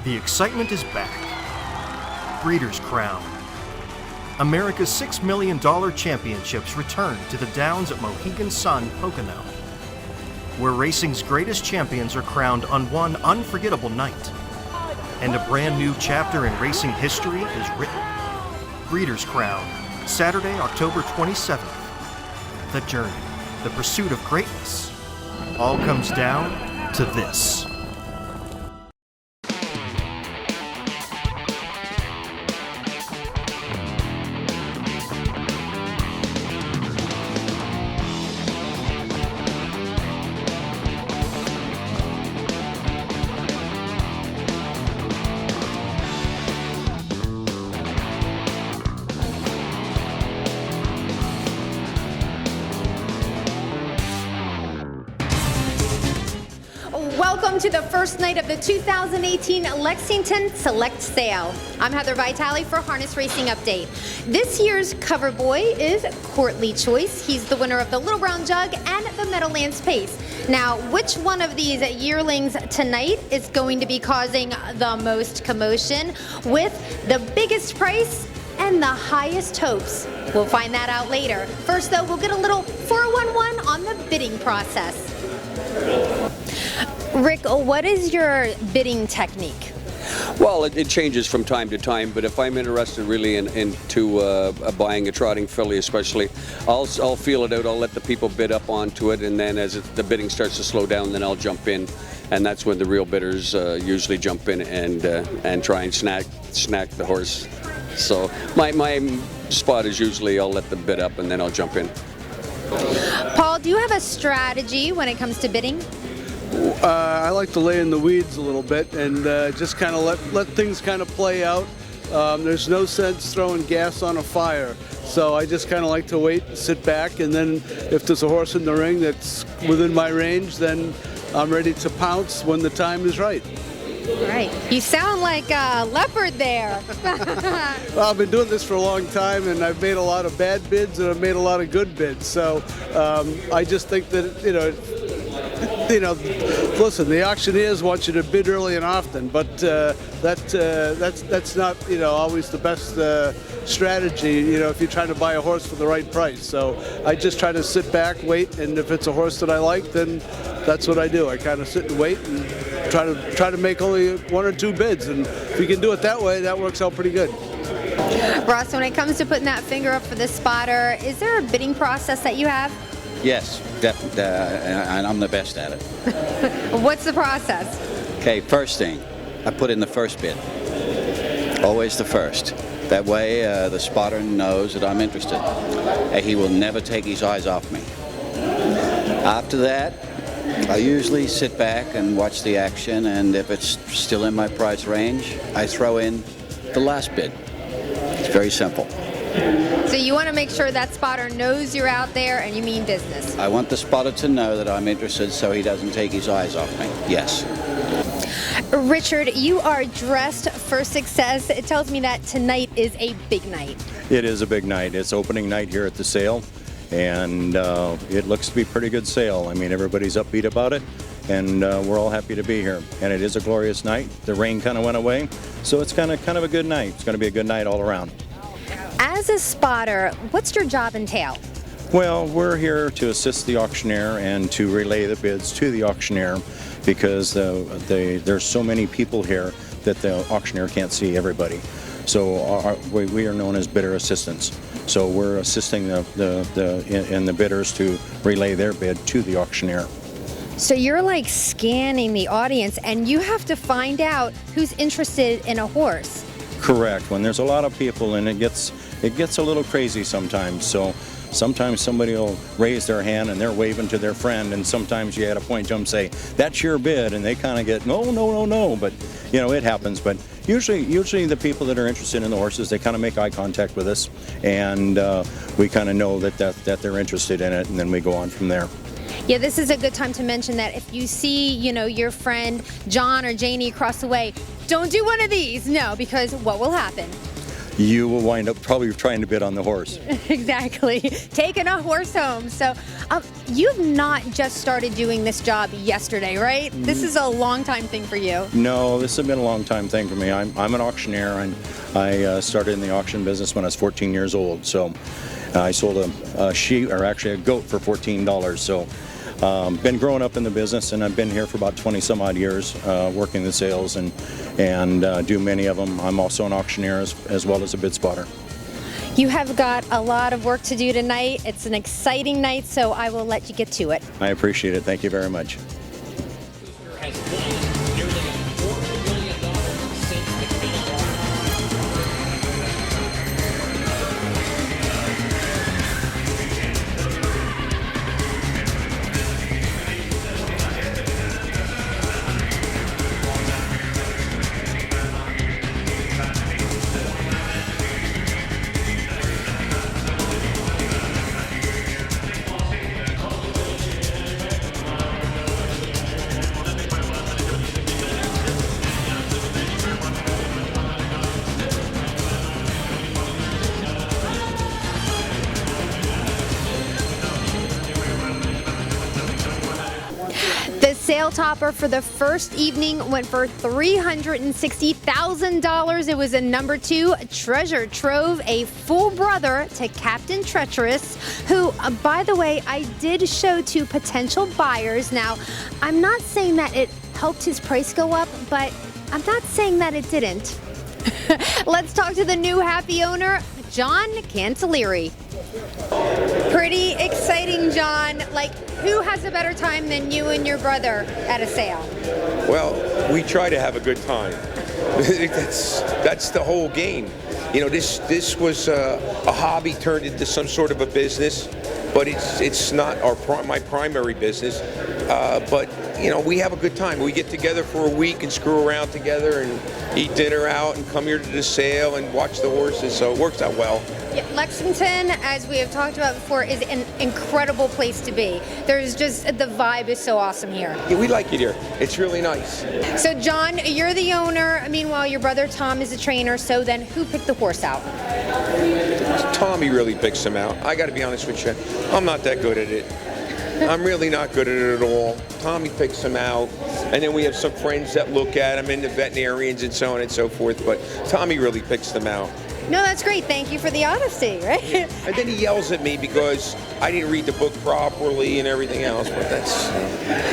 The excitement is back. Breeders' Crown. America's $6 million championships return to the Downs at Mohegan Sun, Pocono, where racing's greatest champions are crowned on one unforgettable night. And a brand new chapter in racing history is written. Breeders' Crown, Saturday, October 27th. The journey, the pursuit of greatness, all comes down to this. Welcome to the first night of the 2018 Lexington Select Sale. I'm Heather Vitale for Harness Racing Update. This year's cover boy is Courtly Choice. He's the winner of the Little Brown Jug and the Meadowlands Pace. Now, which one of these yearlings tonight is going to be causing the most commotion with the biggest price and the highest hopes? We'll find that out later. First, though, we'll get a little 411 on the bidding process. Rick, what is your bidding technique? Well, it changes from time to time, but if I'm interested really into buying a trotting filly especially, I'll feel it out, I'll let the people bid up onto it, and then as the bidding starts to slow down, then I'll jump in, and that's when the real bidders usually jump in and try and snack the horse. So my spot is usually I'll let them bid up and then I'll jump in. Paul, do you have a strategy when it comes to bidding? I like to lay in the weeds a little bit and just kind of let things kind of play out. There's no sense throwing gas on a fire, so I just kind of like to wait, sit back, and then if there's a horse in the ring that's within my range, then I'm ready to pounce when the time is right. All right. You sound like a leopard there. Well, I've been doing this for a long time, and I've made a lot of bad bids and I've made a lot of good bids. So I just think that, listen, the auctioneers want you to bid early and often, but that's not, always the best strategy, if you're trying to buy a horse for the right price. So I just try to sit back, wait, and if it's a horse that I like, then that's what I do. I kind of sit and wait and try to make only one or two bids, and if you can do it that way, that works out pretty good. Ross, when it comes to putting that finger up for the spotter, is there a bidding process that you have? Yes, definitely, and I'm the best at it. What's the process? Okay, first thing, I put in the first bid. Always the first. That way the spotter knows that I'm interested. He will never take his eyes off me. After that, I usually sit back and watch the action, and if it's still in my price range, I throw in the last bid. It's very simple. So you want to make sure that spotter knows you're out there and you mean business. I want the spotter to know that I'm interested so he doesn't take his eyes off me. Yes. Richard, you are dressed for success. It tells me that tonight is a big night. It is a big night. It's opening night here at the sale, and it looks to be a pretty good sale. I mean, everybody's upbeat about it, and we're all happy to be here. And it is a glorious night. The rain kind of went away, so it's kind of a good night. It's going to be a good night all around. As a spotter, what's your job entail? Well, we're here to assist the auctioneer and to relay the bids to the auctioneer, because there's so many people here that the auctioneer can't see everybody. So we are known as bidder assistants. So we're assisting the bidders to relay their bid to the auctioneer. So you're like scanning the audience, and you have to find out who's interested in a horse. Correct. When there's a lot of people, and it gets a little crazy sometimes. So sometimes somebody will raise their hand and they're waving to their friend, and sometimes you had to point to them and say, "That's your bid," and they kind of get, no. But it happens. But usually the people that are interested in the horses, they kind of make eye contact with us, and we kind of know that they're interested in it, and then we go on from there. Yeah, this is a good time to mention that if you see, your friend John or Janie across the way, don't do one of these. No, because what will happen? you will wind up probably trying to bid on the horse. Exactly. Taking a horse home. So you've not just started doing this job yesterday, right? This is a long time thing for you. No, this has been a long time thing for me. I'm an auctioneer, and I started in the auction business when I was 14 years old. So I sold a sheep, or actually a goat, for $14. So been growing up in the business, and I've been here for about 20 some odd years, working the sales and do many of them. I'm also an auctioneer as well as a bid spotter. You have got a lot of work to do tonight. It's an exciting night, so I will let you get to it. I appreciate it. Thank you very much. The sale topper for the first evening went for $360,000. It was a number 2 treasure trove, a full brother to Captain Treacherous, who, by the way, I did show to potential buyers. Now, I'm not saying that it helped his price go up, but I'm not saying that it didn't. Let's talk to the new happy owner, John Cantilleri. Pretty exciting, John. Like, who has a better time than you and your brother at a sale? Well, we try to have a good time. That's the whole game. You know, this was a hobby turned into some sort of a business, but it's not my primary business. But you know, we have a good time. We get together for a week and screw around together and eat dinner out and come here to the sale and watch the horses. So it works out well. Yeah, Lexington, as we have talked about before, is an incredible place to be. There's just, the vibe is so awesome here. Yeah, we like it here. It's really nice. So John, you're the owner. Meanwhile, your brother Tom is a trainer. So then who picked the horse out? Tommy really picks him out. I got to be honest with you. I'm not that good at it. I'm really not good at it at all. Tommy picks them out, and then we have some friends that look at them, and the veterinarians and so on and so forth, but Tommy really picks them out. No, that's great. Thank you for the honesty, right? And then he yells at me because I didn't read the book properly and everything else, but that's...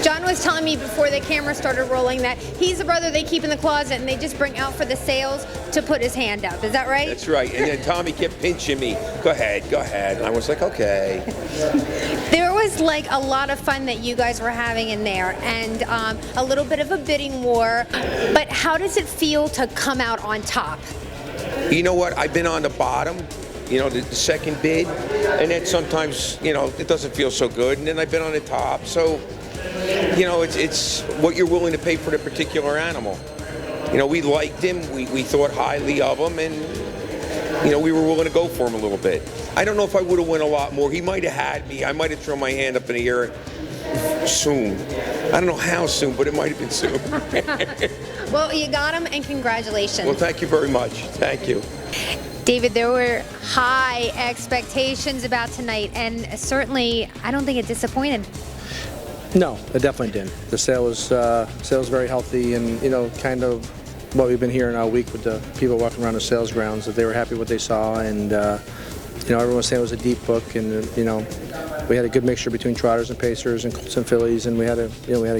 John was telling me before the camera started rolling that he's the brother they keep in the closet and they just bring out for the sales to put his hand up. Is that right? That's right. And then Tommy kept pinching me. Go ahead. And I was like, okay. There was like a lot of fun that you guys were having in there, and a little bit of a bidding war. But how does it feel to come out on top? You know what? I've been on the bottom, you know, the second bid, and then sometimes, you know, it doesn't feel so good. And then I've been on the top. So, you know, it's what you're willing to pay for the particular animal. You know, we liked him. We thought highly of him, and, you know, we were willing to go for him a little bit. I don't know if I would have won a lot more. He might have had me. I might have thrown my hand up in the air soon. I don't know how soon, but it might have been soon. Well, you got him, and congratulations. Well, thank you very much. Thank you. David, there were high expectations about tonight, and certainly I don't think it disappointed. No, it definitely didn't. The sale was very healthy, and you know, kind of what we've been hearing all week with the people walking around the sales grounds, that they were happy with what they saw, and you know, everyone was saying it was a deep book, and you know, we had a good mixture between trotters and pacers and colts and fillies, and we had a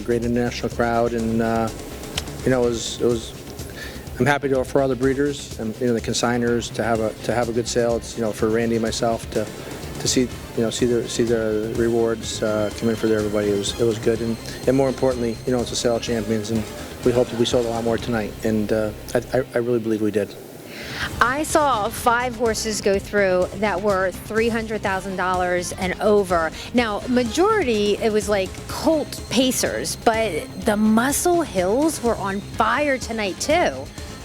great international crowd, and you know, it was. I'm happy for all the breeders and, you know, the consigners to have a good sale. It's, you know, for Randy and myself to see, you know, see the rewards come in for everybody. It was good, and more importantly, you know, it's a sale of champions, and we hope that we sold a lot more tonight, and I really believe we did. I saw 5 horses go through that were $300,000 and over. Now, majority, it was like colt pacers, but the Muscle Hills were on fire tonight too.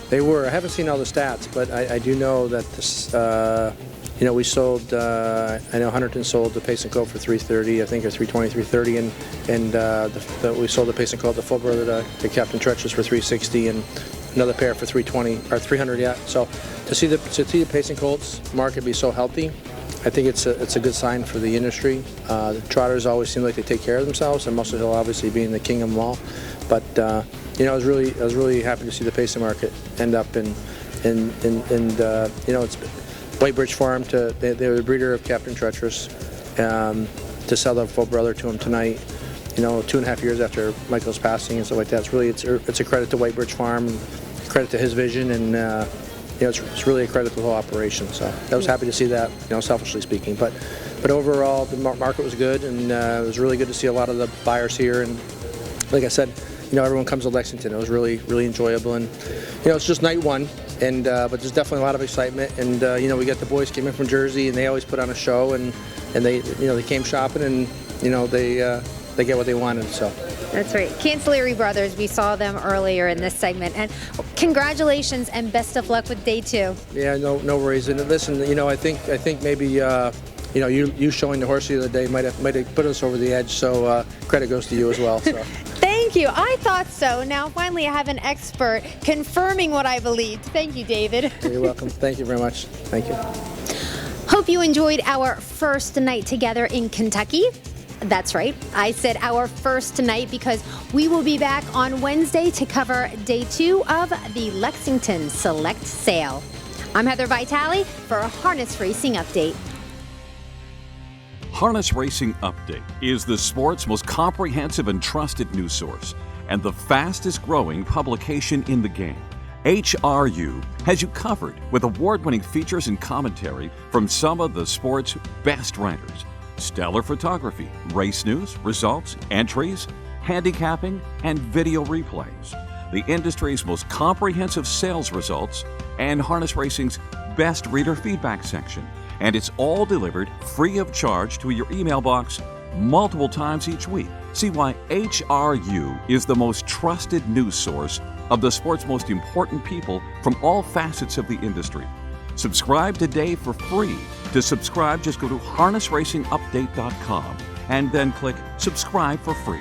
They were. I haven't seen all the stats, but I do know that this, you know, we sold, I know Hunterton sold the Pace and Colt for $330, I think, or $320, $330, and we sold the Pace and Colt, the full brother to Captain Treacherous, for $360, and another pair for 320 or 300 yet. So to see the pacing colts market be so healthy, I think it's a good sign for the industry. The trotters always seem like they take care of themselves, and Muscle Hill obviously being the king of them all. But I was really happy to see the pacing market end up in it's White Birch Farm. They were the breeder of Captain Treacherous, to sell their full brother to him tonight. 2.5 years after Michael's passing and stuff like that. It's a credit to White Birch Farm, credit to his vision, and it's really a credit to the whole operation. So I was happy to see that, selfishly speaking. But overall, the market was good, and it was really good to see a lot of the buyers here. And like I said, everyone comes to Lexington. It was really, really enjoyable. And it's just night one, and but there's definitely a lot of excitement. And we got the boys came in from Jersey, and they always put on a show, and they they came shopping, and they get what they wanted. So. That's right. Cancellieri Brothers, we saw them earlier in this segment. And congratulations and best of luck with day 2. Yeah, no worries. And listen, I think maybe you showing the horse the other day might have put us over the edge. So credit goes to you as well. So. Thank you. I thought so. Now finally I have an expert confirming what I believed. Thank you, David. You're welcome. Thank you very much. Thank you. Hope you enjoyed our first night together in Kentucky. That's right. I said our first night because we will be back on Wednesday to cover day 2 of the Lexington Select Sale. I'm Heather Vitale for a Harness Racing Update. Harness Racing Update is the sport's most comprehensive and trusted news source and the fastest growing publication in the game. HRU has you covered with award-winning features and commentary from some of the sport's best writers. Stellar photography, race news, results, entries, handicapping, and video replays. The industry's most comprehensive sales results and Harness Racing's best reader feedback section. And it's all delivered free of charge to your email box multiple times each week. See why HRU is the most trusted news source of the sport's most important people from all facets of the industry. Subscribe today for free. To subscribe, just go to harnessracingupdate.com and then click subscribe for free.